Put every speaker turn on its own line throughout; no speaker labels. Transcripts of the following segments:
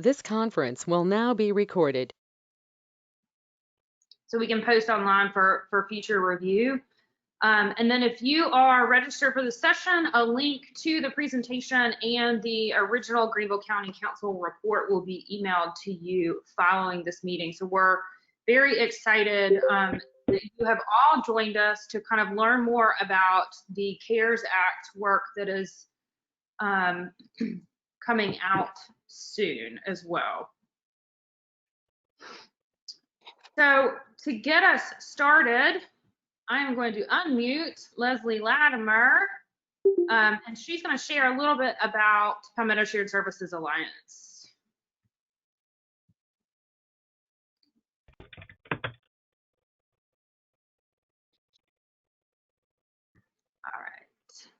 This conference will now be recorded.
So we can post online for future review. And then if you are registered for the session, a link to the presentation and the original Greenville County Council report will be emailed to you following this meeting. So we're very excited that you have all joined us to kind of learn more about the CARES Act work that is coming out soon as well. So to get us started, I am going to unmute Leslie Latimer, and she's going to share a little bit about Palmetto Shared Services Alliance. All right,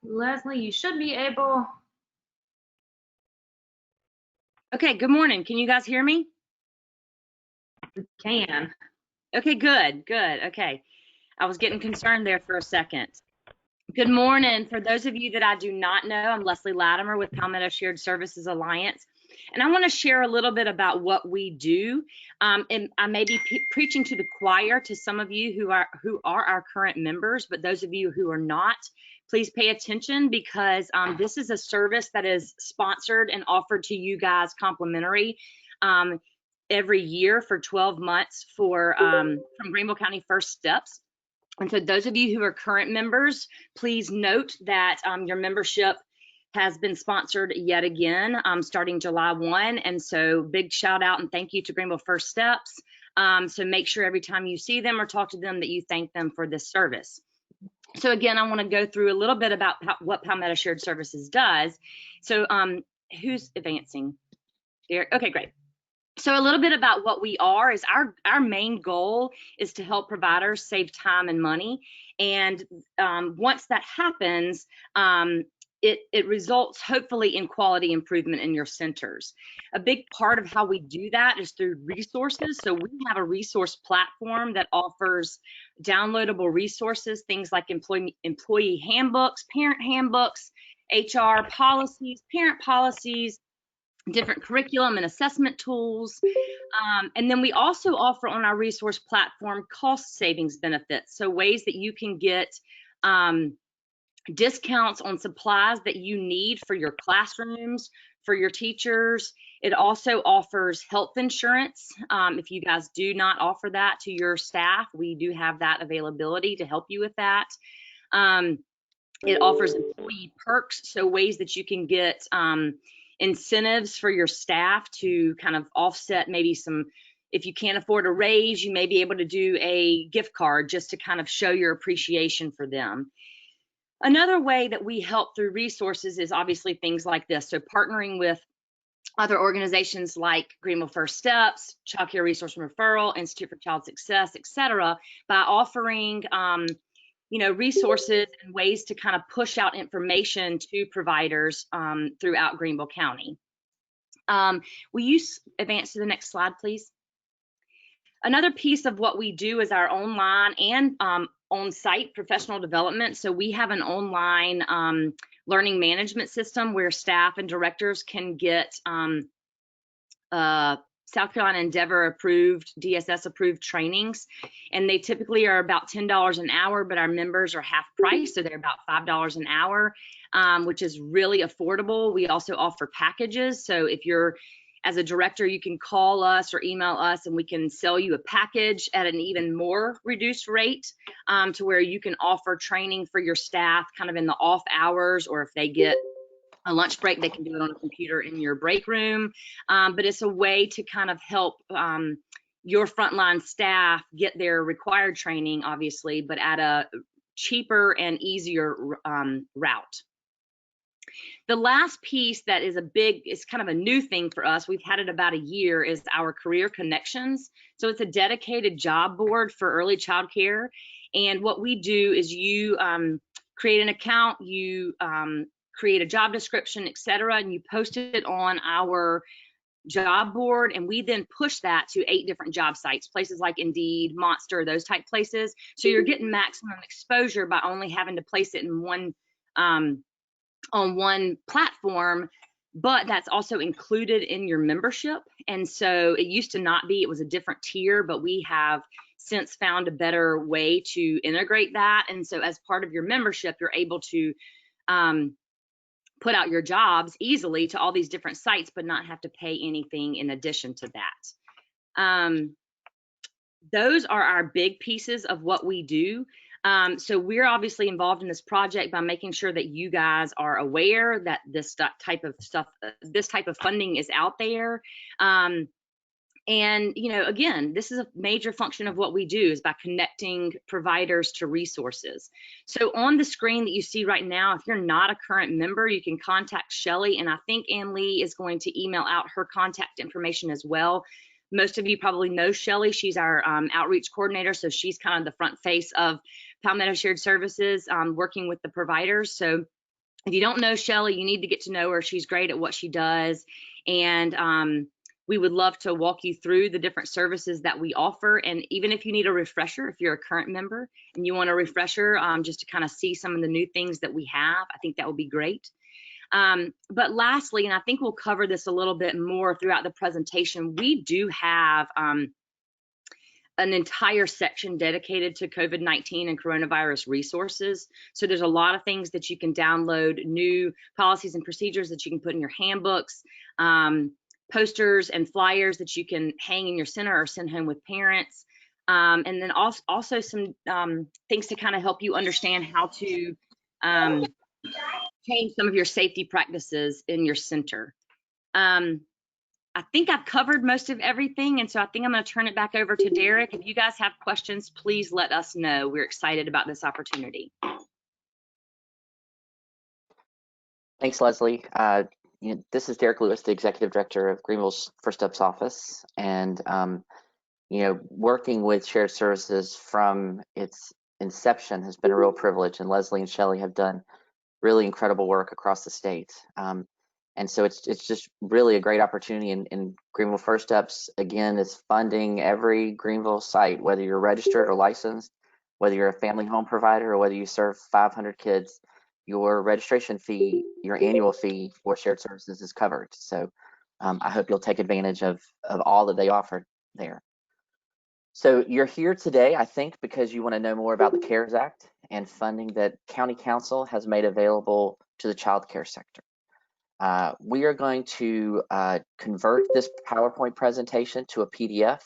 Leslie, you should be able.
Okay, good morning. Can you guys hear me?
We can.
Okay, good. Okay, I was getting concerned there for a second. Good morning. For those of you that I do not know, I'm Leslie Latimer with Palmetto Shared Services Alliance, and I want to share a little bit about what we do. And I may be preaching to the choir to some of you who are our current members, but those of you who are not, please pay attention, because this is a service that is sponsored and offered to you guys complimentary every year for 12 months from Greenville County First Steps. And so those of you who are current members, please note that your membership has been sponsored yet again starting July 1. And so big shout out and thank you to Greenville First Steps. So make sure every time you see them or talk to them that you thank them for this service. So again, I want to go through a little bit about what Palmetto Shared Services does. So who's advancing here? Okay, great. So a little bit about what we are is our main goal is to help providers save time and money. And once that happens, it results hopefully in quality improvement in your centers. A big part of how we do that is through resources. So we have a resource platform that offers downloadable resources, things like employee handbooks, parent handbooks, HR policies, parent policies, different curriculum and assessment tools. And then we also offer on our resource platform cost savings benefits. So ways that you can get discounts on supplies that you need for your classrooms, for your teachers. It also offers health insurance. If you guys do not offer that to your staff, we do have that availability to help you with that. It offers employee perks, so ways that you can get incentives for your staff to kind of offset maybe some, if you can't afford a raise, you may be able to do a gift card just to kind of show your appreciation for them. Another way that we help through resources is obviously things like this. So partnering with other organizations like Greenville First Steps, Childcare Resource and Referral, Institute for Child Success, etc., by offering resources and ways to kind of push out information to providers throughout Greenville County. Will you advance to the next slide, please? Another piece of what we do is our online and on-site professional development. So we have an online learning management system where staff and directors can get South Carolina Endeavor approved, DSS approved trainings, and they typically are about $10 an hour, but our members are half price, so they're about $5 an hour, which is really affordable. We also offer packages, so if you're, as a director, you can call us or email us and we can sell you a package at an even more reduced rate to where you can offer training for your staff kind of in the off hours, or if they get a lunch break, they can do it on a computer in your break room. But it's a way to kind of help your frontline staff get their required training, obviously, but at a cheaper and easier route. The last piece that is it's kind of a new thing for us, we've had it about a year, is our Career Connections. So it's a dedicated job board for early child care. And what we do is you create an account, you create a job description, etc., and you post it on our job board, and we then push that to 8 different job sites, places like Indeed, Monster, those type places. So you're getting maximum exposure by only having to place it in one on one platform but that's also included in your membership. And so it used to not be, it was a different tier, but we have since found a better way to integrate that. And so as part of your membership, you're able to put out your jobs easily to all these different sites, but not have to pay anything in addition to that. Those are our big pieces of what we do. So we're obviously involved in this project by making sure that you guys are aware that this type of stuff, this type of funding is out there. And, you know, again, this is a major function of what we do is by connecting providers to resources. So on the screen that you see right now, if you're not a current member, you can contact Shelly, and I think Ann Lee is going to email out her contact information as well. Most of you probably know Shelly. She's our outreach coordinator, so she's kind of the front face of Palmetto Shared Services, working with the providers. So if you don't know Shelly, you need to get to know her. She's great at what she does, and we would love to walk you through the different services that we offer. And even if you need a refresher, if you're a current member and you want a refresher just to kind of see some of the new things that we have, I think that would be great. But lastly, and I think we'll cover this a little bit more throughout the presentation, we do have an entire section dedicated to COVID-19 and coronavirus resources. So there's a lot of things that you can download, new policies and procedures that you can put in your handbooks, posters and flyers that you can hang in your center or send home with parents. And then also some things to kind of help you understand how to change some of your safety practices in your center. I think I've covered most of everything, and so I think I'm going to turn it back over to Derek. If you guys have questions, please let us know. We're excited about this opportunity.
Thanks, Leslie. This is Derek Lewis, the Executive Director of Greenville's First Steps office, and working with shared services from its inception has been a real privilege, and Leslie and Shelly have done really incredible work across the state. And so it's just really a great opportunity, and Greenville First Steps, again, is funding every Greenville site, whether you're registered or licensed, whether you're a family home provider, or whether you serve 500 kids. Your registration fee, your annual fee for shared services is covered. So I hope you'll take advantage of all that they offer there. So you're here today, I think, because you want to know more about the CARES Act and funding that County Council has made available to the childcare sector. We are going to convert this PowerPoint presentation to a PDF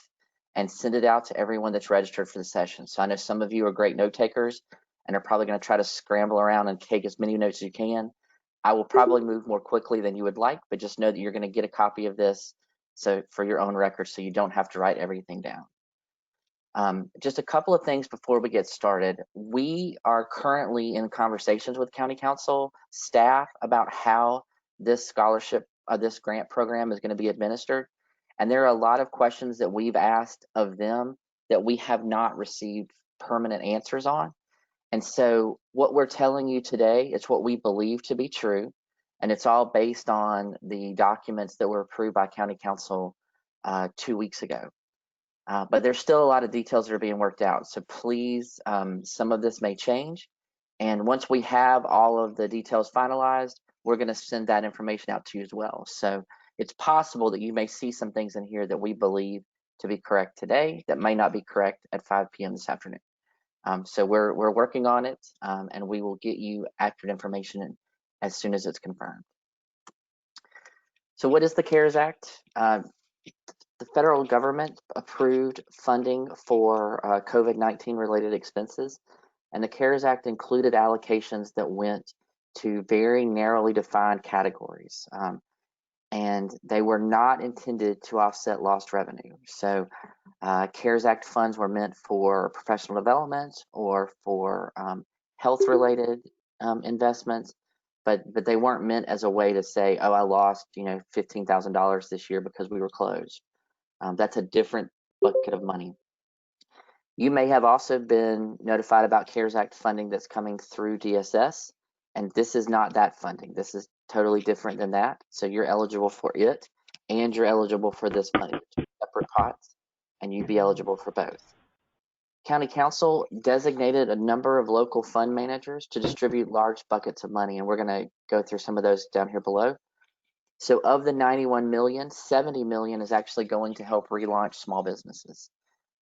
and send it out to everyone that's registered for the session. So I know some of you are great note takers and are probably going to try to scramble around and take as many notes as you can. I will probably move more quickly than you would like, but just know that you're going to get a copy of this for your own record, so you don't have to write everything down. Just a couple of things before we get started. We are currently in conversations with County Council staff about how this scholarship, this grant program is going to be administered. And there are a lot of questions that we've asked of them that we have not received permanent answers on. And so what we're telling you today is what we believe to be true, and it's all based on the documents that were approved by County Council 2 weeks ago. But there's still a lot of details that are being worked out. So please, some of this may change. And once we have all of the details finalized, we're going to send that information out to you as well. So it's possible that you may see some things in here that we believe to be correct today that may not be correct at 5 p.m. this afternoon. So we're working on it, and we will get you accurate information as soon as it's confirmed. So what is the CARES Act? The federal government approved funding for COVID-19 related expenses, and the CARES Act included allocations that went to very narrowly defined categories, and they were not intended to offset lost revenue. So CARES Act funds were meant for professional development or for health-related investments, but they weren't meant as a way to say, oh, I lost $15,000 this year because we were closed. That's a different bucket of money. You may have also been notified about CARES Act funding that's coming through DSS, and this is not that funding. This is totally different than that. So you're eligible for it, and you're eligible for this money, separate pots, and you'd be eligible for both. County Council designated a number of local fund managers to distribute large buckets of money, and we're going to go through some of those down here below. So of the 91 million, 70 million is actually going to help relaunch small businesses.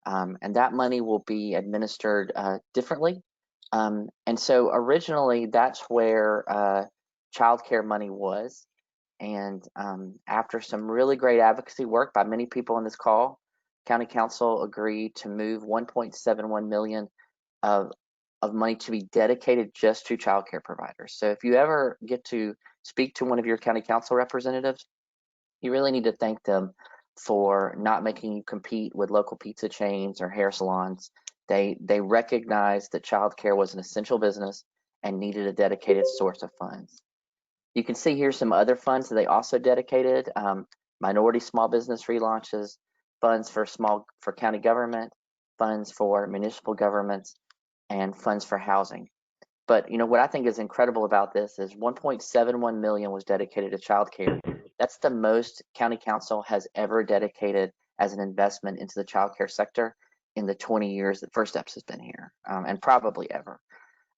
And that money will be administered differently. And so originally that's where childcare money was. And after some really great advocacy work by many people on this call, County Council agreed to move 1.71 million of money to be dedicated just to childcare providers. So if you ever get to speak to one of your county council representatives, you really need to thank them for not making you compete with local pizza chains or hair salons. They recognized that childcare was an essential business and needed a dedicated source of funds. You can see here some other funds that they also dedicated: minority small business relaunches, funds for county government, funds for municipal governments, and funds for housing. But what I think is incredible about this is 1.71 million was dedicated to childcare. That's the most county council has ever dedicated as an investment into the childcare sector in the 20 years that First Steps has been here, and probably ever.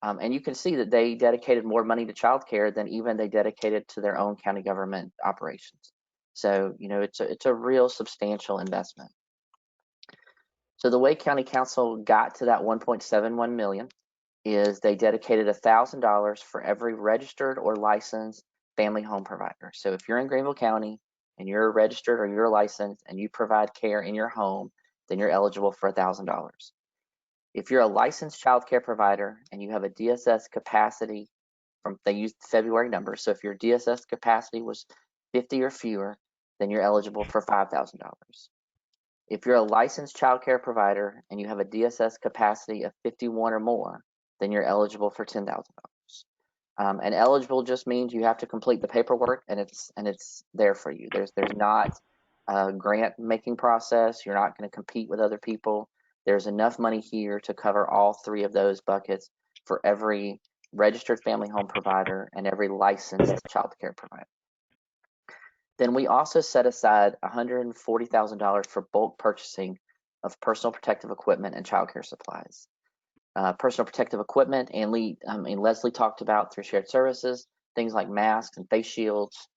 And you can see that they dedicated more money to childcare than even they dedicated to their own county government operations. So it's a real substantial investment. So the way county council got to that 1.71 million is they dedicated $1,000 for every registered or licensed family home provider. So if you're in Greenville County and you're registered or you're licensed and you provide care in your home, then you're eligible for $1,000. If you're a licensed child care provider and you have a DSS capacity they used February numbers. So if your DSS capacity was 50 or fewer, then you're eligible for $5,000. If you're a licensed child care provider and you have a DSS capacity of 51 or more, then you're eligible for $10,000. And eligible just means you have to complete the paperwork and it's there for you. There's not a grant making process. You're not going to compete with other people. There's enough money here to cover all three of those buckets for every registered family home provider and every licensed child care provider. Then we also set aside $140,000 for bulk purchasing of personal protective equipment and childcare supplies. Personal protective equipment, and Leslie talked about through shared services, things like masks and face shields,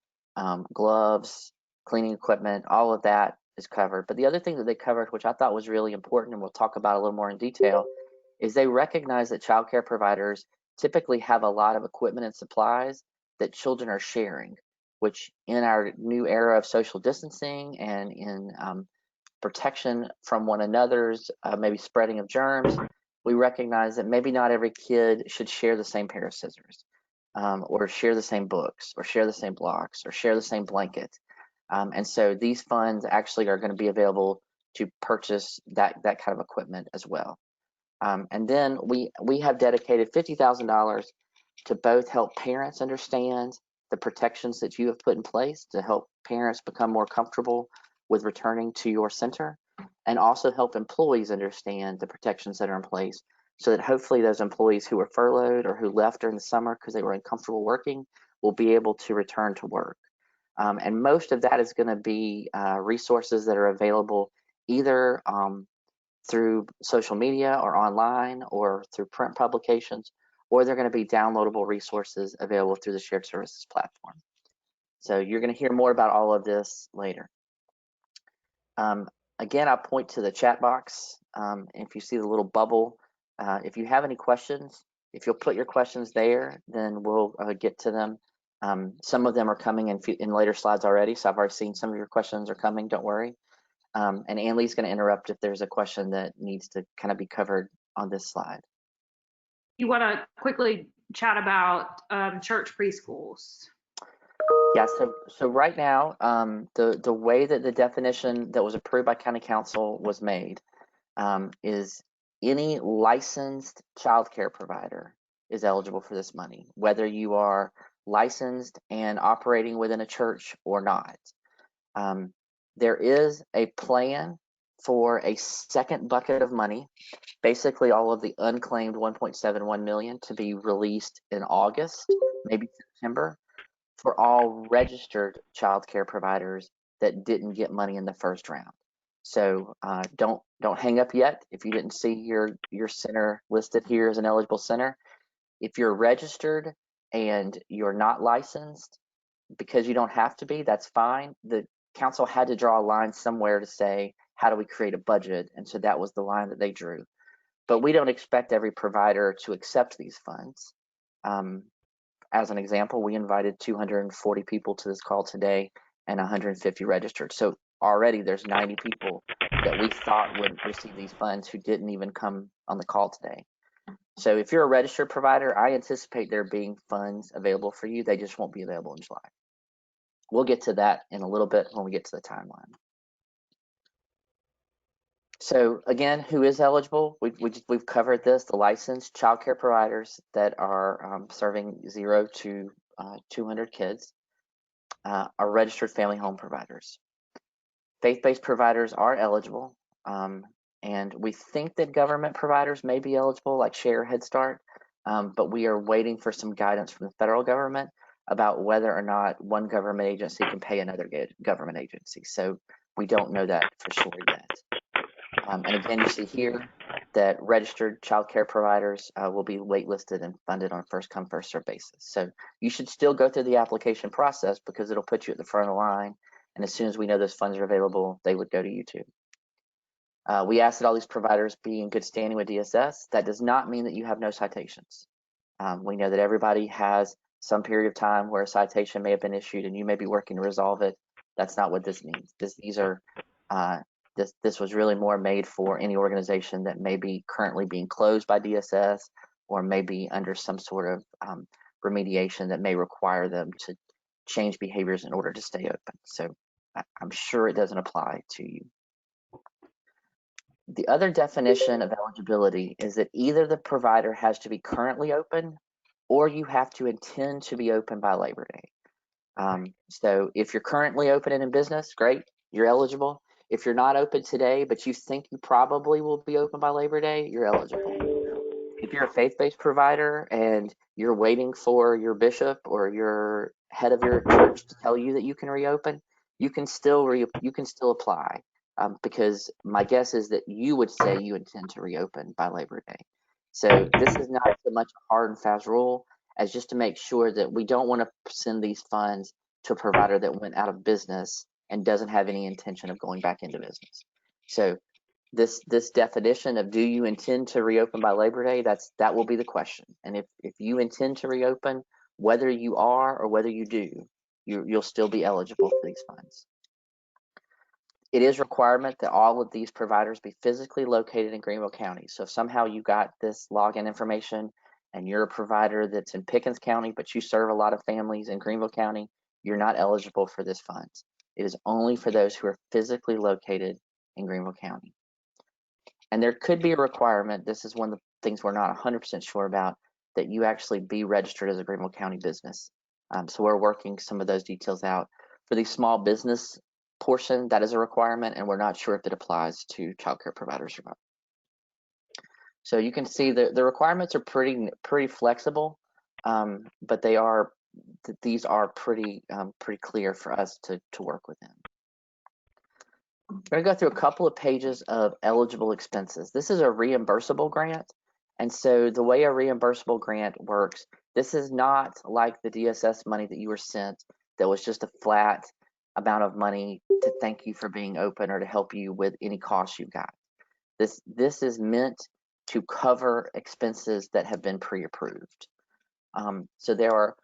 gloves, cleaning equipment, all of that is covered. But the other thing that they covered, which I thought was really important, and we'll talk about a little more in detail, is they recognize that childcare providers typically have a lot of equipment and supplies that children are sharing, which in our new era of social distancing and in protection from one another's maybe spreading of germs, we recognize that maybe not every kid should share the same pair of scissors, or share the same books, or share the same blocks, or share the same blanket. And so these funds actually are going to be available to purchase that kind of equipment as well. And then we have dedicated $50,000 to both help parents understand the protections that you have put in place to help parents become more comfortable with returning to your center, and also help employees understand the protections that are in place so that hopefully those employees who were furloughed or who left during the summer because they were uncomfortable working will be able to return to work. And most of that is going to be resources that are available either through social media or online or through print publications, or they're going to be downloadable resources available through the shared services platform. So you're going to hear more about all of this later. Again, I'll point to the chat box. If you see the little bubble, if you have any questions, if you'll put your questions there, then we'll get to them. Some of them are coming in later slides already, so I've already seen some of your questions are coming, don't worry. And Ann-Lee's going to interrupt if there's a question that needs to kind of be covered on this slide.
You want to quickly chat about church preschools?
Yeah, so right now, the way that the definition that was approved by County Council was made is any licensed child care provider is eligible for this money, whether you are licensed and operating within a church or not. There is a plan for a second bucket of money, basically all of the unclaimed 1.71 million to be released in August, maybe September, for all registered child care providers that didn't get money in the first round. So don't hang up yet if you didn't see your center listed here as an eligible center. If you're registered and you're not licensed, because you don't have to be, that's fine. The council had to draw a line somewhere to say, how do we create a budget? And so that was the line that they drew. But we don't expect every provider to accept these funds. As an example, we invited 240 people to this call today and 150 registered. So already there's 90 people that we thought would receive these funds who didn't even come on the call today. So if you're a registered provider, I anticipate there being funds available for you. They just won't be available in July. We'll get to that in a little bit when we get to the timeline. So again, who is eligible? We've covered this, the licensed childcare providers that are serving 0 to 200 kids are registered family home providers. Faith-based providers are eligible, and we think that government providers may be eligible, like Share Head Start, but we are waiting for some guidance from the federal government about whether or not one government agency can pay another government agency. So we don't know that for sure yet. And again, you see here that registered child care providers will be waitlisted and funded on a first come, first served basis. So you should still go through the application process because it'll put you at the front of the line. And as soon as we know those funds are available, they would go to you too. We ask that all these providers be in good standing with DSS. That does not mean that you have no citations. We know that everybody has some period of time where a citation may have been issued and you may be working to resolve it. That's not what this means. This was really more made for any organization that may be currently being closed by DSS or may be under some sort of remediation that may require them to change behaviors in order to stay open. So I'm sure it doesn't apply to you. The other definition of eligibility is that either the provider has to be currently open or you have to intend to be open by Labor Day. So if you're currently open and in business, great, you're eligible. If you're not open today, but you think you probably will be open by Labor Day, you're eligible. If you're a faith-based provider and you're waiting for your bishop or your head of your church to tell you that you can reopen, you can still apply because my guess is that you would say you intend to reopen by Labor Day. So this is not so much a hard and fast rule as just to make sure that we don't want to send these funds to a provider that went out of business and doesn't have any intention of going back into business. So this definition of do you intend to reopen by Labor Day, that will be the question. And if you intend to reopen, whether you are or whether you do, you'll still be eligible for these funds. It is a requirement that all of these providers be physically located in Greenville County. So if somehow you got this login information and you're a provider that's in Pickens County, but you serve a lot of families in Greenville County, you're not eligible for this funds. It is only for those who are physically located in Greenville County. And there could be a requirement, this is one of the things we're not 100% sure about, that you actually be registered as a Greenville County business. So we're working some of those details out. For the small business portion, that is a requirement, and we're not sure if it applies to childcare providers or not. So you can see the requirements are pretty flexible, but these are pretty clear for us to work within. I'm going to go through a couple of pages of eligible expenses. This is a reimbursable grant. And so the way a reimbursable grant works, this is not like the DSS money that you were sent that was just a flat amount of money to thank you for being open or to help you with any costs you got. This is meant to cover expenses that have been pre-approved. So there are,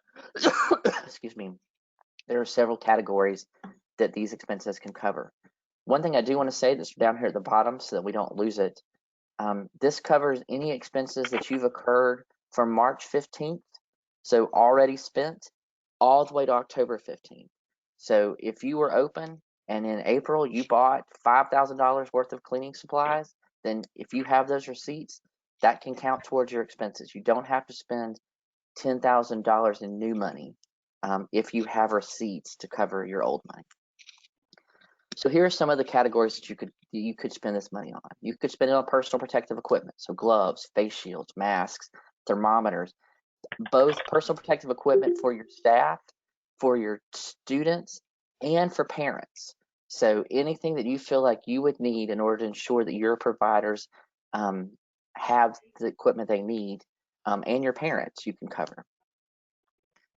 excuse me, there are several categories that these expenses can cover. One thing I do want to say that's down here at the bottom so that we don't lose it. This covers any expenses that you've incurred from March 15th, so already spent, all the way to October 15th. So if you were open and in April you bought $5,000 worth of cleaning supplies, then if you have those receipts, that can count towards your expenses. You don't have to spend $10,000 in new money if you have receipts to cover your old money. So here are some of the categories that you could spend this money on. You could spend it on personal protective equipment, so gloves, face shields, masks, thermometers, both personal protective equipment for your staff, for your students, and for parents. So anything that you feel like you would need in order to ensure that your providers have the equipment they need, and your parents you can cover.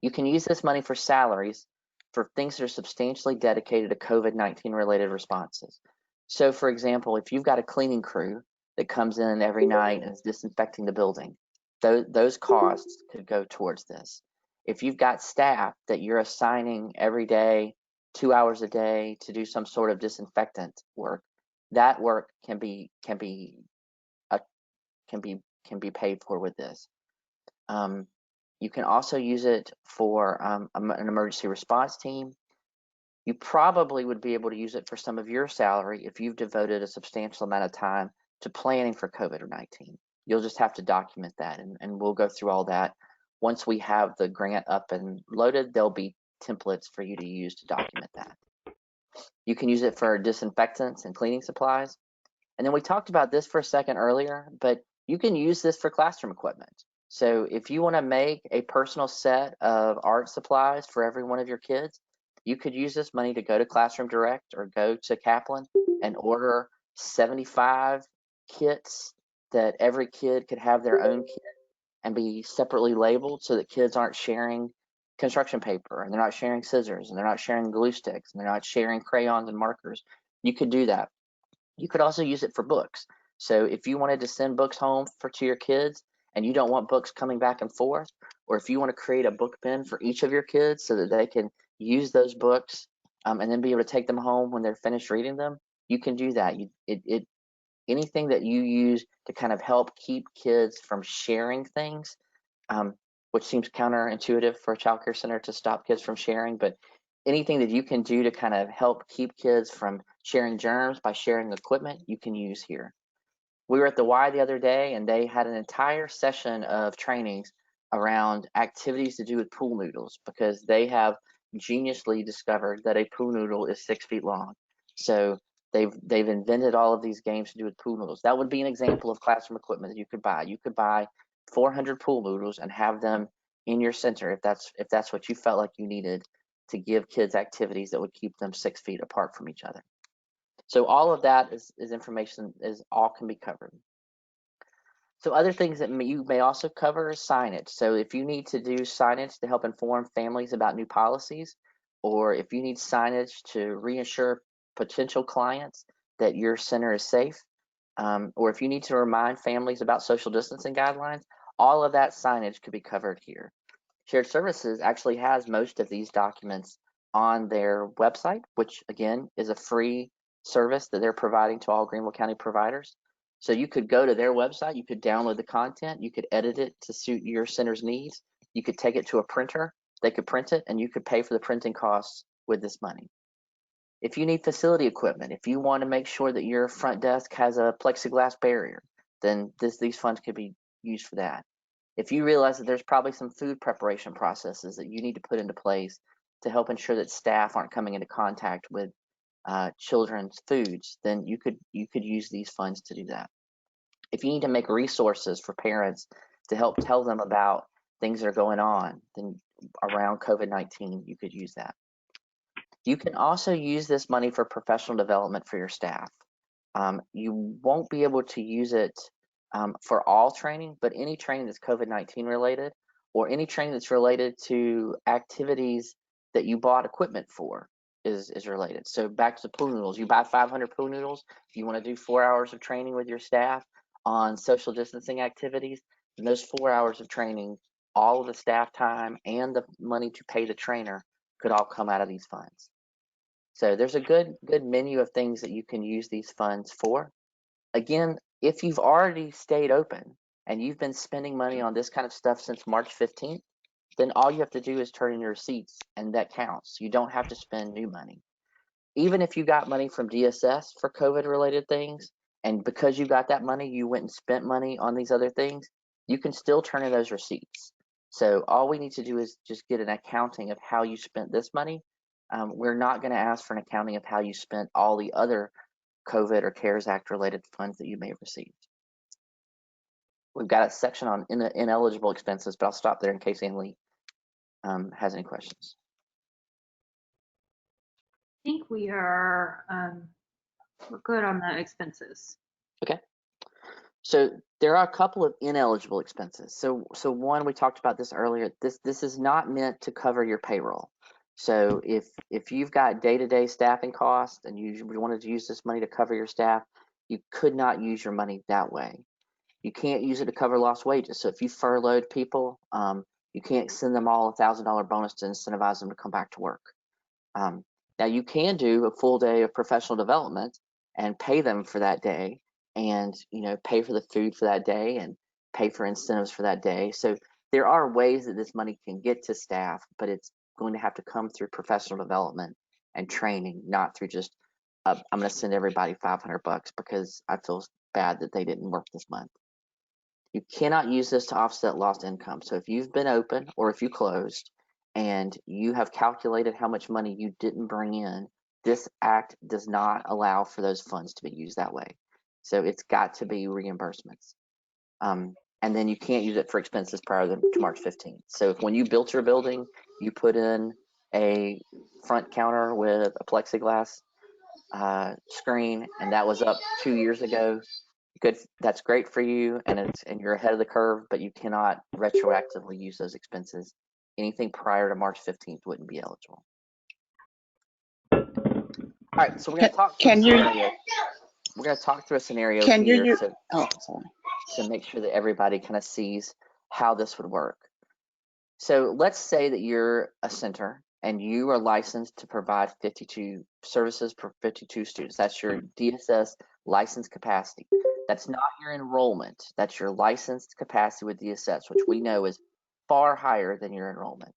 You can use this money for salaries, for things that are substantially dedicated to COVID-19 related responses. So for example, if you've got a cleaning crew that comes in every night and is disinfecting the building, those costs could go towards this. If you've got staff that you're assigning every day, 2 hours a day to do some sort of disinfectant work, that work can be paid for with this. You can also use it for an emergency response team. You probably would be able to use it for some of your salary if you've devoted a substantial amount of time to planning for COVID-19. You'll just have to document that, and we'll go through all that. Once we have the grant up and loaded, there'll be templates for you to use to document that. You can use it for disinfectants and cleaning supplies. And then we talked about this for a second earlier, but you can use this for classroom equipment. So if you want to make a personal set of art supplies for every one of your kids, you could use this money to go to Classroom Direct or go to Kaplan and order 75 kits that every kid could have their own kit and be separately labeled so that kids aren't sharing construction paper, and they're not sharing scissors, and they're not sharing glue sticks, and they're not sharing crayons and markers. You could do that. You could also use it for books. So if you wanted to send books home to your kids and you don't want books coming back and forth, or if you want to create a book bin for each of your kids so that they can use those books and then be able to take them home when they're finished reading them, you can do that. Anything that you use to kind of help keep kids from sharing things, which seems counterintuitive for a child care center to stop kids from sharing, but anything that you can do to kind of help keep kids from sharing germs by sharing equipment, you can use here. We were at the Y the other day, and they had an entire session of trainings around activities to do with pool noodles, because they have geniusly discovered that a pool noodle is 6 feet long. So they've invented all of these games to do with pool noodles. That would be an example of classroom equipment that you could buy. You could buy 400 pool noodles and have them in your center if that's what you felt like you needed to give kids activities that would keep them 6 feet apart from each other. So all of that is information, all can be covered. So other things that you may also cover is signage. So if you need to do signage to help inform families about new policies, or if you need signage to reassure potential clients that your center is safe, or if you need to remind families about social distancing guidelines, all of that signage could be covered here. Shared Services actually has most of these documents on their website, which again is a free service that they're providing to all Greenville County providers. So you could go to their website, you could download the content, you could edit it to suit your center's needs, you could take it to a printer, they could print it, and you could pay for the printing costs with this money. If you need facility equipment, if you want to make sure that your front desk has a plexiglass barrier, then these funds could be used for that. If you realize that there's probably some food preparation processes that you need to put into place to help ensure that staff aren't coming into contact with children's foods, then you could use these funds to do that. If you need to make resources for parents to help tell them about things that are going on then around COVID-19, you could use that. You can also use this money for professional development for your staff. You won't be able to use it for all training, but any training that's COVID-19 related, or any training that's related to activities that you bought equipment for is related. So back to pool noodles, you buy 500 pool noodles, you want to do 4 hours of training with your staff on social distancing activities, and those 4 hours of training, all of the staff time and the money to pay the trainer could all come out of these funds. So there's a good menu of things that you can use these funds for. Again, if you've already stayed open and you've been spending money on this kind of stuff since March 15th, then all you have to do is turn in your receipts, and that counts. You don't have to spend new money. Even if you got money from DSS for COVID-related things, and because you got that money, you went and spent money on these other things, you can still turn in those receipts. So all we need to do is just get an accounting of how you spent this money. We're not going to ask for an accounting of how you spent all the other COVID or CARES Act related funds that you may have received. We've got a section on ineligible expenses, but I'll stop there in case Annalee has any questions.
I think we're good on the expenses.
Okay. So there are a couple of ineligible expenses. So one, we talked about this earlier. This is not meant to cover your payroll. So if you've got day-to-day staffing costs and you wanted to use this money to cover your staff, you could not use your money that way. You can't use it to cover lost wages. So if you furloughed people, you can't send them all $1,000 bonus to incentivize them to come back to work. Now you can do a full day of professional development and pay them for that day, and pay for the food for that day and pay for incentives for that day. So there are ways that this money can get to staff, but it's going to have to come through professional development and training, not through just I'm going to send everybody $500 because I feel bad that they didn't work this month. You cannot use this to offset lost income. So if you've been open or if you closed and you have calculated how much money you didn't bring in, this act does not allow for those funds to be used that way. So it's got to be reimbursements. And then you can't use it for expenses prior to March 15th. So if when you built your building, you put in a front counter with a plexiglass screen, and that was up 2 years ago, good, that's great for you, and you're ahead of the curve, but you cannot retroactively use those expenses. Anything prior to March 15th wouldn't be eligible. All right, so we're going to talk through a scenario. We're going to talk through a scenario here to make sure that everybody kind of sees how this would work. So let's say that you're a center and you are licensed to provide 52 services for 52 students. That's your DSS license capacity. That's not your enrollment. That's your licensed capacity with DSS, which we know is far higher than your enrollment.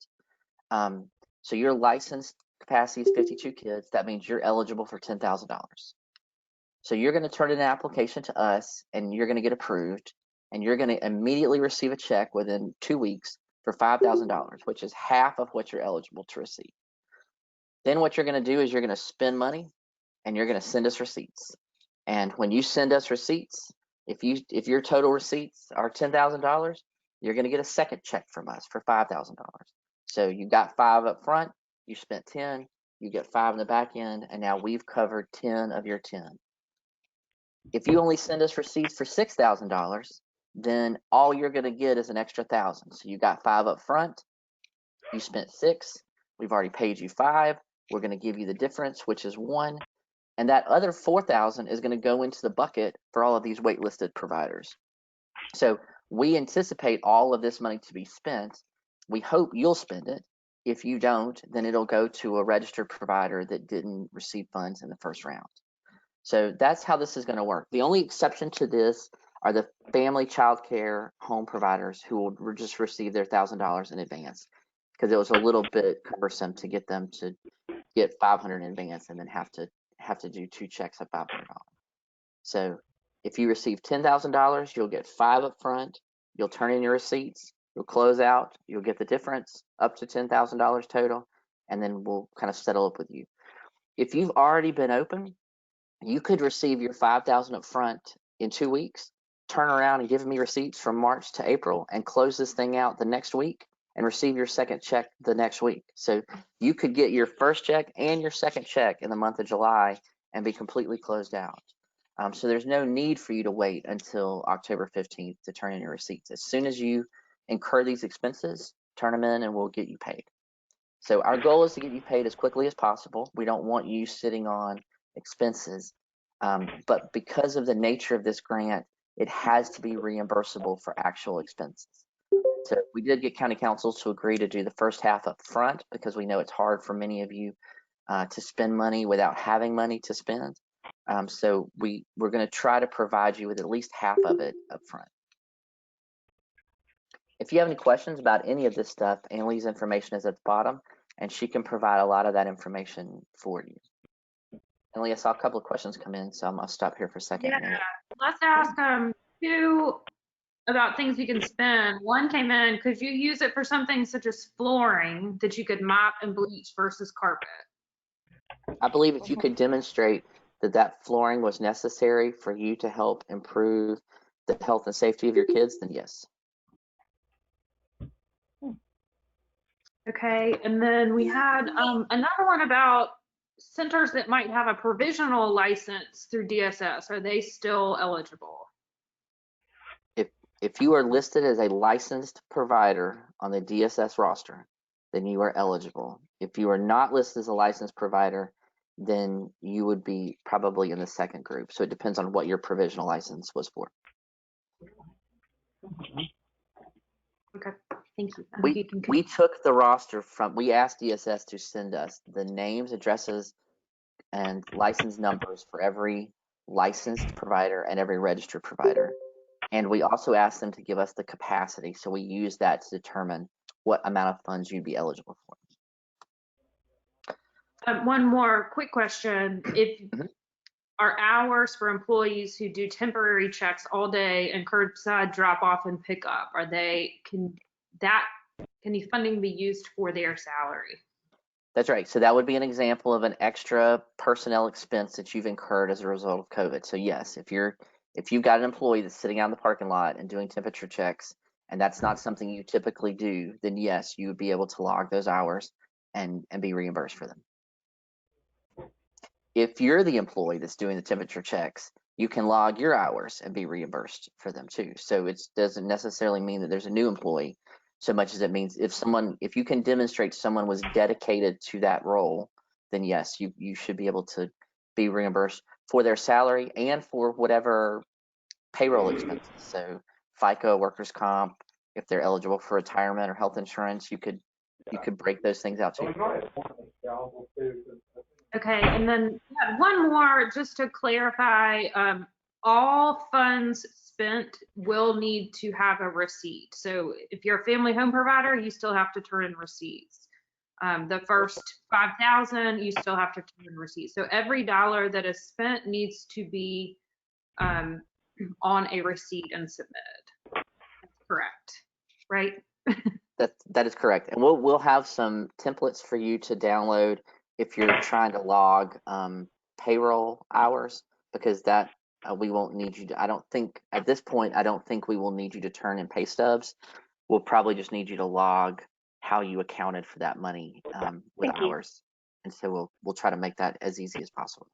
So your licensed capacity is 52 kids. That means you're eligible for $10,000. So you're going to turn in an application to us, and you're going to get approved, and you're going to immediately receive a check within 2 weeks for $5,000, which is half of what you're eligible to receive. Then what you're going to do is you're going to spend money, and you're going to send us receipts. And when you send us receipts, if your total receipts are $10,000, you're going to get a second check from us for $5,000. So you got 5 up front, you spent 10, you get 5 in the back end, and now we've covered 10 of your 10. If you only send us receipts for $6,000, then all you're going to get is an extra 1,000. So you got 5 up front, you spent 6, we've already paid you 5, we're going to give you the difference, which is 1, and that other 4,000 is going to go into the bucket for all of these waitlisted providers. So we anticipate all of this money to be spent. We hope you'll spend it. If you don't, then it'll go to a registered provider that didn't receive funds in the first round. So that's how this is going to work. The only exception to this are the family childcare home providers who will just receive their $1,000 in advance, because it was a little bit cumbersome to get them to get $500 in advance and then have to do 2 checks of $500. So if you receive $10,000, you'll get 5 up front, you'll turn in your receipts, you'll close out, you'll get the difference up to $10,000 total, and then we'll kind of settle up with you. If you've already been open, you could receive your $5,000 up front in 2 weeks, turn around and give me receipts from March to April, and close this thing out the next week and receive your second check the next week. So you could get your first check and your second check in the month of July and be completely closed out. So there's no need for you to wait until October 15th to turn in your receipts. As soon as you incur these expenses, turn them in and we'll get you paid. So our goal is to get you paid as quickly as possible. We don't want you sitting on expenses, but because of the nature of this grant, it has to be reimbursable for actual expenses. So we did get county councils to agree to do the first half up front, because we know it's hard for many of you to spend money without having money to spend. So we're going to try to provide you with at least half of it up front. If you have any questions about any of this stuff, Annalie's information is at the bottom, and she can provide a lot of that information for you. Annalie, I saw a couple of questions come in, so I'm going to stop here for a second.
Yeah, let's ask 2 about things you can spend. One came in, could you use it for something such as flooring that you could mop and bleach versus carpet?
I believe if you could demonstrate that flooring was necessary for you to help improve the health and safety of your kids, then yes.
Okay, and then we had another one about centers that might have a provisional license through DSS. Are they still eligible?
If you are listed as a licensed provider on the DSS roster, then you are eligible. If you are not listed as a licensed provider, then you would be probably in the second group. So it depends on what your provisional license was for.
Okay, thank you. I think
We
you can
we took the roster from, we asked DSS to send us the names, addresses, and license numbers for every licensed provider and every registered provider. And we also asked them to give us the capacity. So we use that to determine what amount of funds you'd be eligible for.
one more quick question. If
Mhm.
Are hours for employees who do temporary checks all day and curbside drop off and pick up, can the funding be used for their salary?
That's right. So that would be an example of an extra personnel expense that you've incurred as a result of COVID. So yes, if you've got an employee that's sitting out in the parking lot and doing temperature checks, and that's not something you typically do, then yes, you would be able to log those hours and be reimbursed for them. If you're the employee that's doing the temperature checks, you can log your hours and be reimbursed for them too. So it doesn't necessarily mean that there's a new employee so much as it means if you can demonstrate someone was dedicated to that role, then yes, you should be able to be reimbursed for their salary and for whatever payroll expenses. So FICA, workers' comp, if they're eligible for retirement or health insurance, you could break those things out too.
Okay, and then one more just to clarify, all funds spent will need to have a receipt. So if you're a family home provider, you still have to turn in receipts. The first 5,000, you still have to turn in receipts. So every dollar that is spent needs to be on a receipt and submitted. That's correct, right?
That is correct, and we'll have some templates for you to download if you're trying to log payroll hours, because that we won't need you to. I don't think at this point we will need you to turn in pay stubs. We'll probably just need you to log how you accounted for that money with
Thank you.
hours, and so we'll try to make that as easy as possible.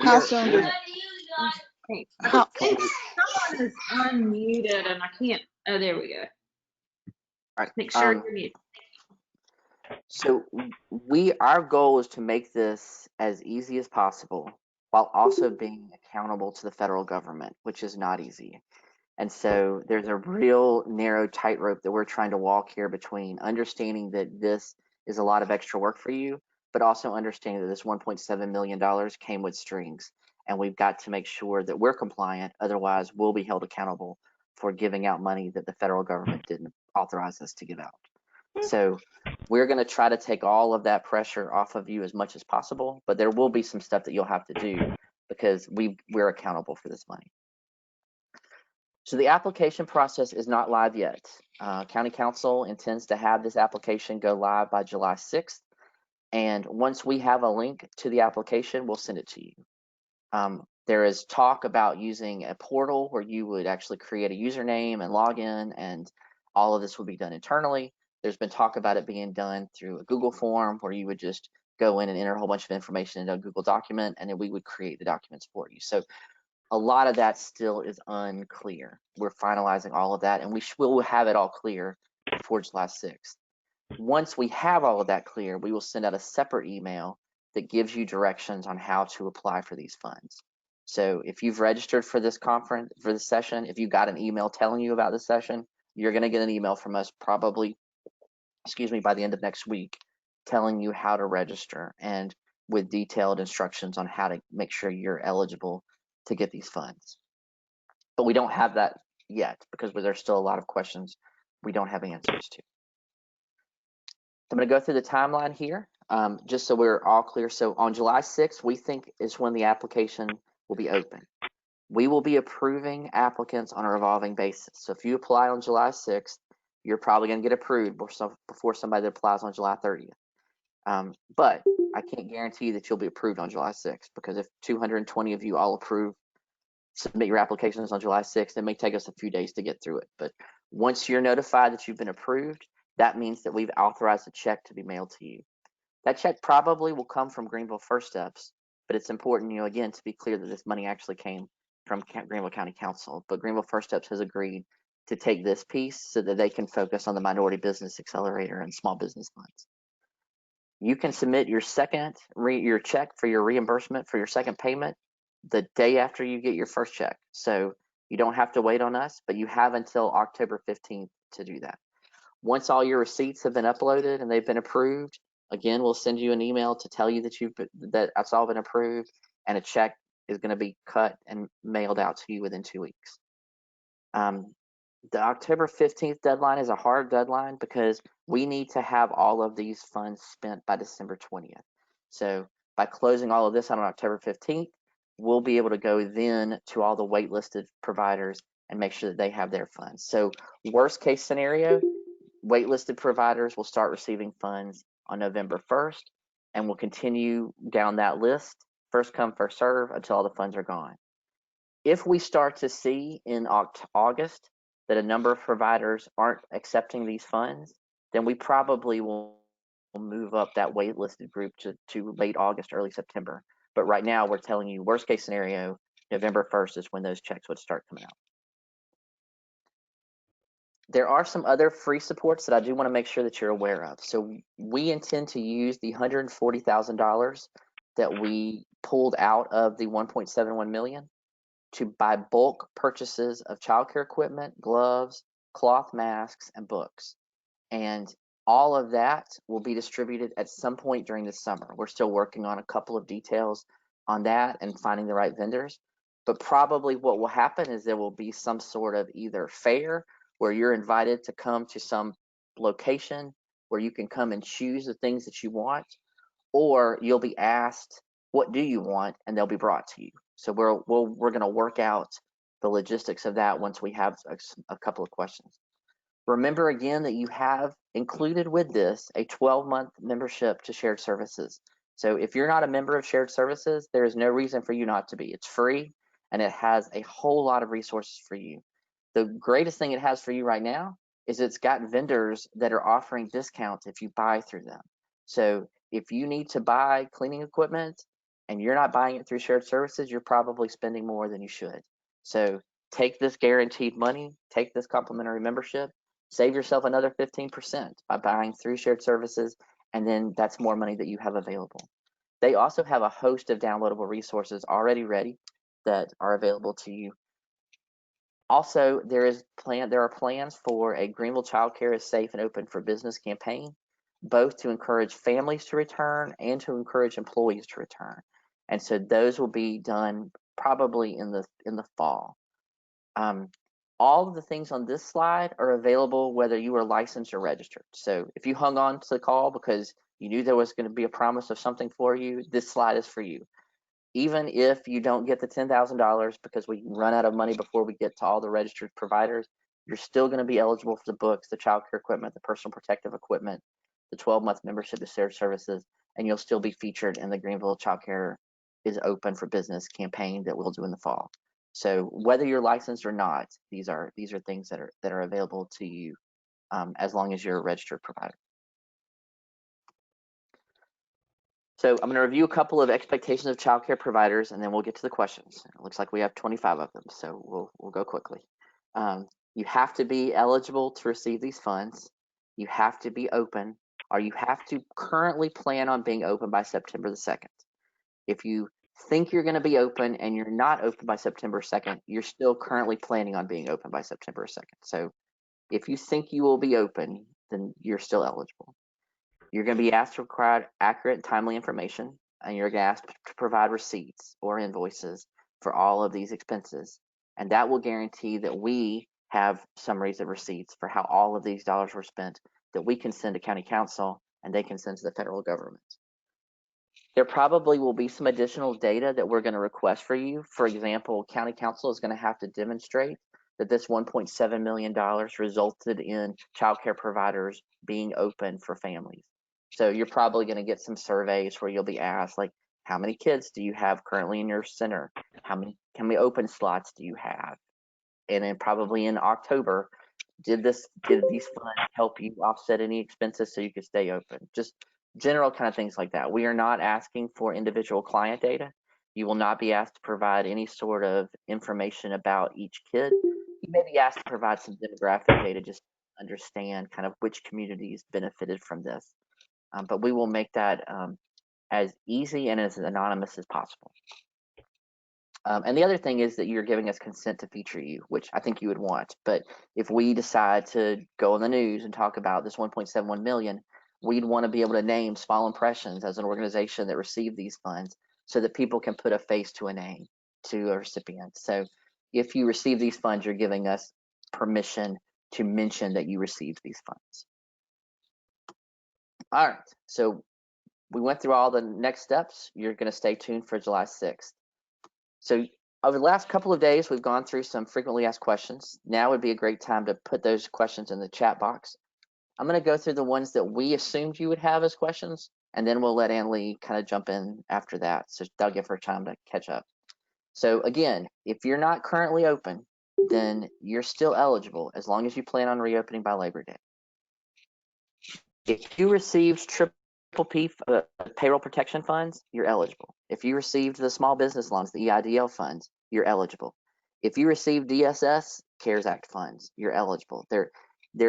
How soon does
I think someone is unmuted and I can't. Oh, there we go.
All right.
Make sure you're muted.
So our goal is to make this as easy as possible while also being accountable to the federal government, which is not easy. And so there's a real narrow tightrope that we're trying to walk here between understanding that this is a lot of extra work for you, but also understanding that this $1.7 million came with strings, and we've got to make sure that we're compliant. Otherwise, we'll be held accountable for giving out money that the federal government didn't authorize us to give out. So we're going to try to take all of that pressure off of you as much as possible, but there will be some stuff that you'll have to do because we're accountable for this money. So the application process is not live yet. County Council intends to have this application go live by July 6th. And once we have a link to the application, we'll send it to you. There is talk about using a portal where you would actually create a username and log in, and all of this will be done internally. There's been talk about it being done through a Google form where you would just go in and enter a whole bunch of information into a Google document, and then we would create the documents for you. So a lot of that still is unclear. We're finalizing all of that, and will have it all clear before July 6th. Once we have all of that clear, we will send out a separate email that gives you directions on how to apply for these funds. So if you've registered for this conference, for this session, if you got an email telling you about this session, you're going to get an email from us probably, by the end of next week, telling you how to register and with detailed instructions on how to make sure you're eligible to get these funds. But we don't have that yet because there's still a lot of questions we don't have answers to. So I'm going to go through the timeline here, just so we're all clear. So on July 6th, we think is when the application will be open. We will be approving applicants on a revolving basis. So if you apply on July 6th, you're probably going to get approved before somebody that applies on July 30th. But I can't guarantee that you'll be approved on July 6th, because if 220 of you all submit your applications on July 6th, it may take us a few days to get through it. But once you're notified that you've been approved, that means that we've authorized a check to be mailed to you. That check probably will come from Greenville First Steps, but it's important, again, to be clear that this money actually came from Greenville County Council. But Greenville First Steps has agreed to take this piece so that they can focus on the Minority Business Accelerator and small business funds. You can submit your your check for your reimbursement for your second payment the day after you get your first check. So you don't have to wait on us, but you have until October 15th to do that. Once all your receipts have been uploaded and they've been approved, again, we'll send you an email to tell you that that's all been approved, and a check is going to be cut and mailed out to you within 2 weeks. The October 15th deadline is a hard deadline because we need to have all of these funds spent by December 20th. So by closing all of this on October 15th, we'll be able to go then to all the waitlisted providers and make sure that they have their funds. So worst case scenario, waitlisted providers will start receiving funds on November 1st, and will continue down that list, first come, first serve, until all the funds are gone. If we start to see in August that a number of providers aren't accepting these funds, then we probably will move up that waitlisted group to late August, early September. But right now, we're telling you, worst case scenario, November 1st is when those checks would start coming out. There are some other free supports that I do want to make sure that you're aware of. So we intend to use the $140,000 that we pulled out of the $1.71 million to buy bulk purchases of childcare equipment, gloves, cloth masks, and books. And all of that will be distributed at some point during the summer. We're still working on a couple of details on that and finding the right vendors. But probably what will happen is there will be some sort of either fair where you're invited to come to some location where you can come and choose the things that you want, or you'll be asked, what do you want? And they'll be brought to you. So we're going to work out the logistics of that once we have a couple of questions. Remember again that you have included with this a 12-month membership to shared services. So if you're not a member of shared services, there is no reason for you not to be. It's free, and it has a whole lot of resources for you. The greatest thing it has for you right now is it's got vendors that are offering discounts if you buy through them. So if you need to buy cleaning equipment and you're not buying it through shared services, you're probably spending more than you should. So take this guaranteed money, take this complimentary membership, save yourself another 15% by buying through shared services, and then that's more money that you have available. They also have a host of downloadable resources already ready that are available to you. Also, there are plans for a Greenville Childcare is Safe and Open for Business campaign, both to encourage families to return and to encourage employees to return. And so those will be done probably in the fall. All of the things on this slide are available whether you are licensed or registered. So if you hung on to the call because you knew there was going to be a promise of something for you, this slide is for you. Even if you don't get the $10,000 because we run out of money before we get to all the registered providers, you're still going to be eligible for the books, the childcare equipment, the personal protective equipment, the 12-month membership to shared services, and you'll still be featured in the Greenville Childcare is Open for Business campaign that we'll do in the fall. So whether you're licensed or not, these are things that are available to you as long as you're a registered provider. So I'm going to review a couple of expectations of childcare providers, and then we'll get to the questions. It looks like we have 25 of them, so we'll go quickly. You have to be eligible to receive these funds. You have to be open, or you have to currently plan on being open by September the 2nd. If you think you're going to be open and you're not open by September 2nd, you're still currently planning on being open by September 2nd. So if you think you will be open, then you're still eligible. You're going to be asked to provide accurate and timely information, and you're going to ask to provide receipts or invoices for all of these expenses. And that will guarantee that we have summaries of receipts for how all of these dollars were spent that we can send to county council and they can send to the federal government. There probably will be some additional data that we're going to request for you. For example, county council is going to have to demonstrate that this $1.7 million resulted in childcare providers being open for families. So you're probably going to get some surveys where you'll be asked, like, how many kids do you have currently in your center? How many open slots do you have? And then probably in October, did these funds help you offset any expenses so you could stay open? Just general kind of things like that. We are not asking for individual client data. You will not be asked to provide any sort of information about each kid. you may be asked to provide some demographic data just to understand kind of which communities benefited from this. But we will make that as easy and as anonymous as possible. And the other thing is that you're giving us consent to feature you, which I think you would want. But if we decide to go on the news and talk about this 1.71 million, we'd want to be able to name Small Impressions as an organization that received these funds so that people can put a face to a name to a recipient. So if you receive these funds, you're giving us permission to mention that you received these funds. All right, so we went through all the next steps. You're going to stay tuned for July 6th. So over the last couple of days, we've gone through some frequently asked questions. Now would be a great time to put those questions in the chat box. I'm going to go through the ones that we assumed you would have as questions, and then we'll let Ann-Lee kind of jump in after that. So that'll give her time to catch up. So again, if you're not currently open, then you're still eligible as long as you plan on reopening by Labor Day. If you received P payroll protection funds, you're eligible. If you received the small business loans, the EIDL funds, you're eligible. If you received DSS CARES Act funds, you're eligible. There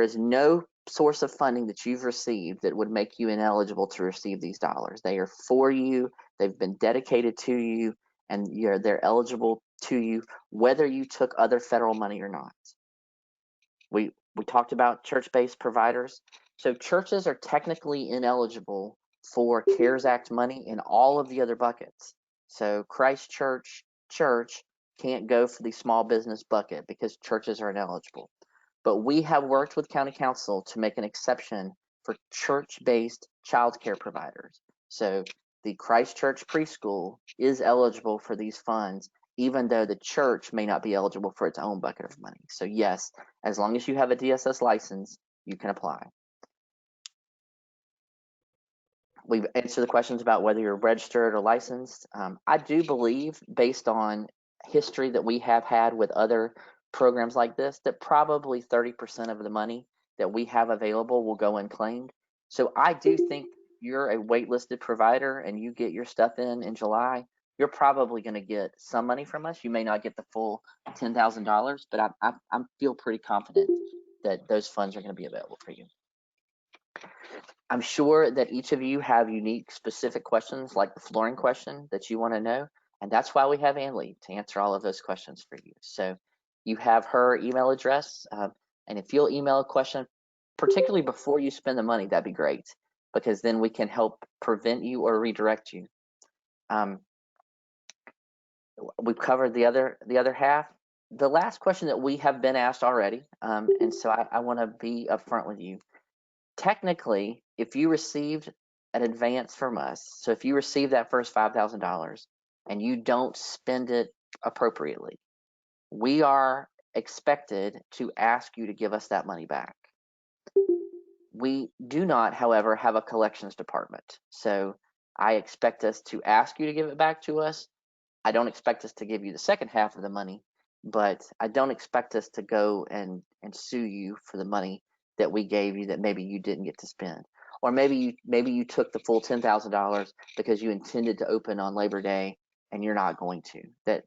is no source of funding that you've received that would make you ineligible to receive these dollars. They are for you. They've been dedicated to you, and they're eligible to you whether you took other federal money or not. We talked about church-based providers. So churches are technically ineligible for CARES Act money in all of the other buckets. So Christ Church can't go for the small business bucket because churches are ineligible. But we have worked with County Council to make an exception for church-based childcare providers. So the Christ Church preschool is eligible for these funds, even though the church may not be eligible for its own bucket of money. So yes, as long as you have a DSS license, you can apply. We've answered the questions about whether you're registered or licensed. I do believe, based on history that we have had with other programs like this, that probably 30% of the money that we have available will go unclaimed. So I do think you're a waitlisted provider and you get your stuff in July, you're probably going to get some money from us. You may not get the full $10,000, but I feel pretty confident that those funds are going to be available for you. I'm sure that each of you have unique specific questions like the flooring question that you want to know. And that's why we have Ann-Lee to answer all of those questions for you. So you have her email address. And if you'll email a question, particularly before you spend the money, that'd be great, because then we can help prevent you or redirect you. We've covered the other half. The last question that we have been asked already, and so I want to be upfront with you. Technically, if you received an advance from us, so if you receive that first $5,000 and you don't spend it appropriately, we are expected to ask you to give us that money back. We do not, however, have a collections department. So I expect us to ask you to give it back to us. I don't expect us to give you the second half of the money, but I don't expect us to go and sue you for the money that we gave you that maybe you didn't get to spend. Or maybe you took the full $10,000 because you intended to open on Labor Day and you're not going to.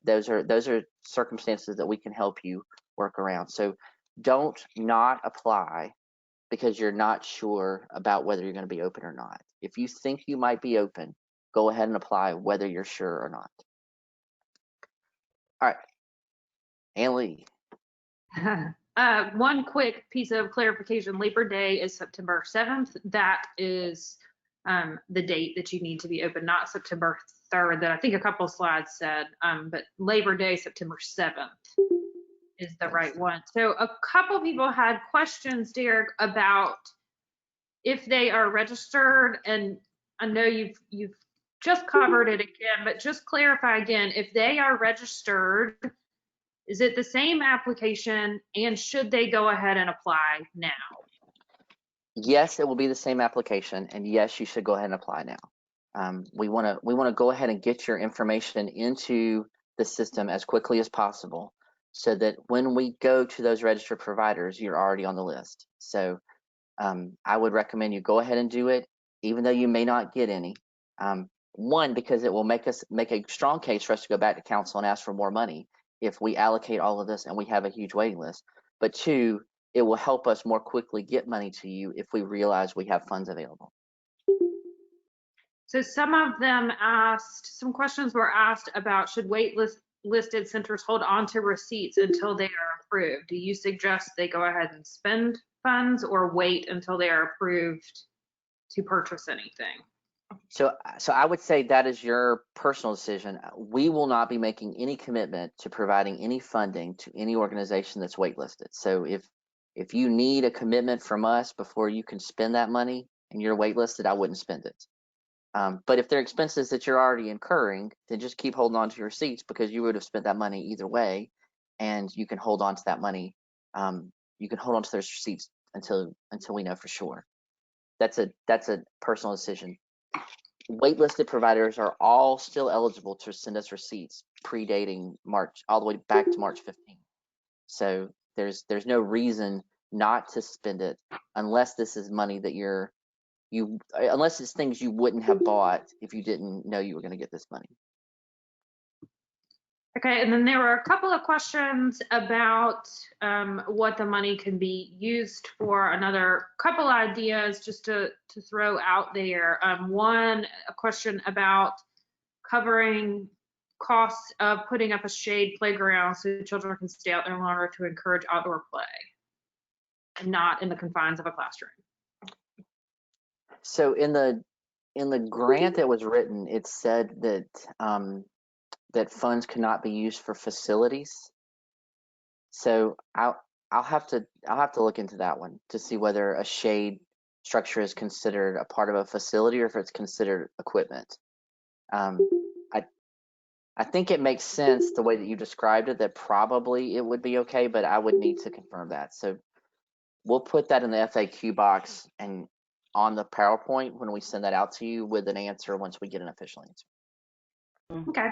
Those are circumstances that we can help you work around. So don't not apply because you're not sure about whether you're going to be open or not. If you think you might be open, go ahead and apply whether you're sure or not. All right, Ann-Lee.
One quick piece of clarification. Labor Day is September 7th. That is the date that you need to be open, not September 3rd that I think a couple of slides said, but Labor Day, September 7th is the right one. So a couple people had questions, Derek, about if they are registered, and I know you've just covered it again, but just clarify again, if they are registered, is it the same application, and should they go ahead and apply now?
Yes, it will be the same application, and yes, you should go ahead and apply now. We want to go ahead and get your information into the system as quickly as possible, so that when we go to those registered providers, you're already on the list. So I would recommend you go ahead and do it, even though you may not get any. One, because it will make a strong case for us to go back to council and ask for more money if we allocate all of this and we have a huge waiting list. But two, it will help us more quickly get money to you if we realize we have funds available.
So some of them some questions were asked about should listed centers hold on to receipts until they are approved? Do you suggest they go ahead and spend funds or wait until they are approved to purchase anything?
So I would say that is your personal decision. We will not be making any commitment to providing any funding to any organization that's waitlisted. So if you need a commitment from us before you can spend that money and you're waitlisted, I wouldn't spend it. But if they're expenses that you're already incurring, then just keep holding on to your receipts because you would have spent that money either way, and you can hold on to that money. You can hold on to those receipts until we know for sure. That's a personal decision. Waitlisted providers are all still eligible to send us receipts predating March, all the way back to March 15th. So there's no reason not to spend it unless this is money that unless it's things you wouldn't have bought if you didn't know you were going to get this money.
Okay, and then there were a couple of questions about what the money can be used for. Another couple ideas just to throw out there. One, a question about covering costs of putting up a shade playground so children can stay out there longer to encourage outdoor play and not in the confines of a classroom.
So in the grant that was written, it said that that funds cannot be used for facilities. So I'll have to look into that one to see whether a shade structure is considered a part of a facility or if it's considered equipment. I think it makes sense the way that you described it, that probably it would be okay, but I would need to confirm that. So we'll put that in the FAQ box and on the PowerPoint when we send that out to you with an answer once we get an official answer.
Okay.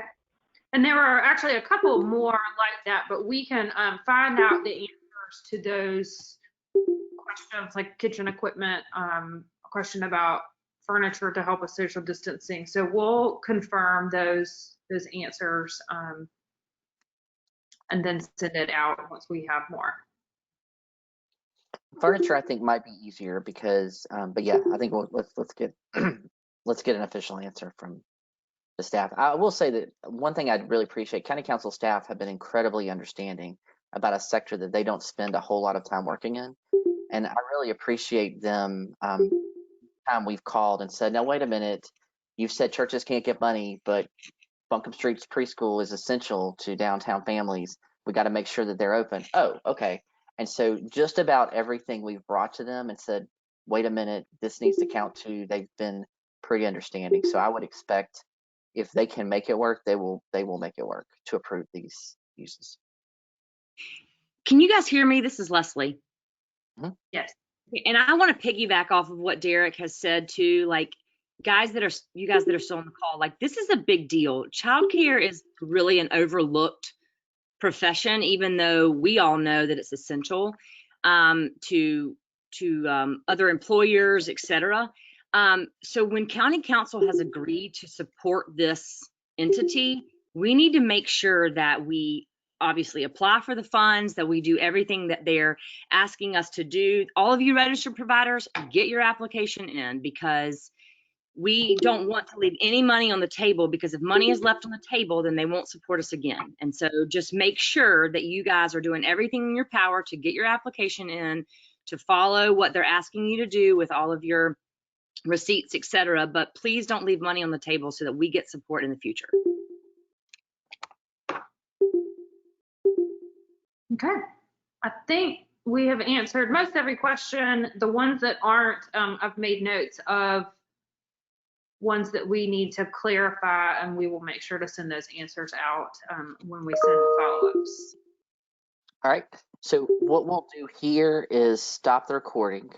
And there are actually a couple more like that, but we can find out the answers to those questions, like kitchen equipment, a question about furniture to help with social distancing. So we'll confirm those answers and then send it out once we have more.
Furniture, I think, might be easier because, but yeah, I think let's get let's get an official answer from the staff. I will say that one thing I'd really appreciate, county council staff have been incredibly understanding about a sector that they don't spend a whole lot of time working in, and I really appreciate them. Time we've called and said, now wait a minute, you've said churches can't get money, but Buncombe Street's preschool is essential to downtown families. We got to make sure that they're open. Oh, okay. And so just about everything we've brought to them and said, wait a minute, this needs to count too. They've been pretty understanding. So I would expect if they can make it work, they will make it work to approve these uses.
Can you guys hear me? This is Leslie.
Mm-hmm.
Yes.
And I want to piggyback off of what Derek has said too, like you guys that are still on the call, like this is a big deal. Childcare is really an overlooked profession, even though we all know that it's essential to other employers, etc. So when county council has agreed to support this entity, we need to make sure that we obviously apply for the funds, that we do everything that they're asking us to do. All of you registered providers, get your application in, because we don't want to leave any money on the table, because if money is left on the table, then they won't support us again. And so just make sure that you guys are doing everything in your power to get your application in, to follow what they're asking you to do with all of your receipts, etc. But please don't leave money on the table so that we get support in the future.
Okay. I think we have answered most every question. The ones that aren't, I've made notes of ones that we need to clarify, and we will make sure to send those answers out when we send follow-ups.
All right. So what we'll do here is stop the recording,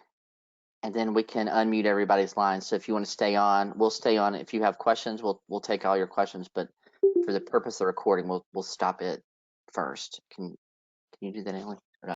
and then we can unmute everybody's lines. So if you want to stay on, we'll stay on. If you have questions, we'll take all your questions. But for the purpose of the recording, we'll stop it first. Can you do that, Emily?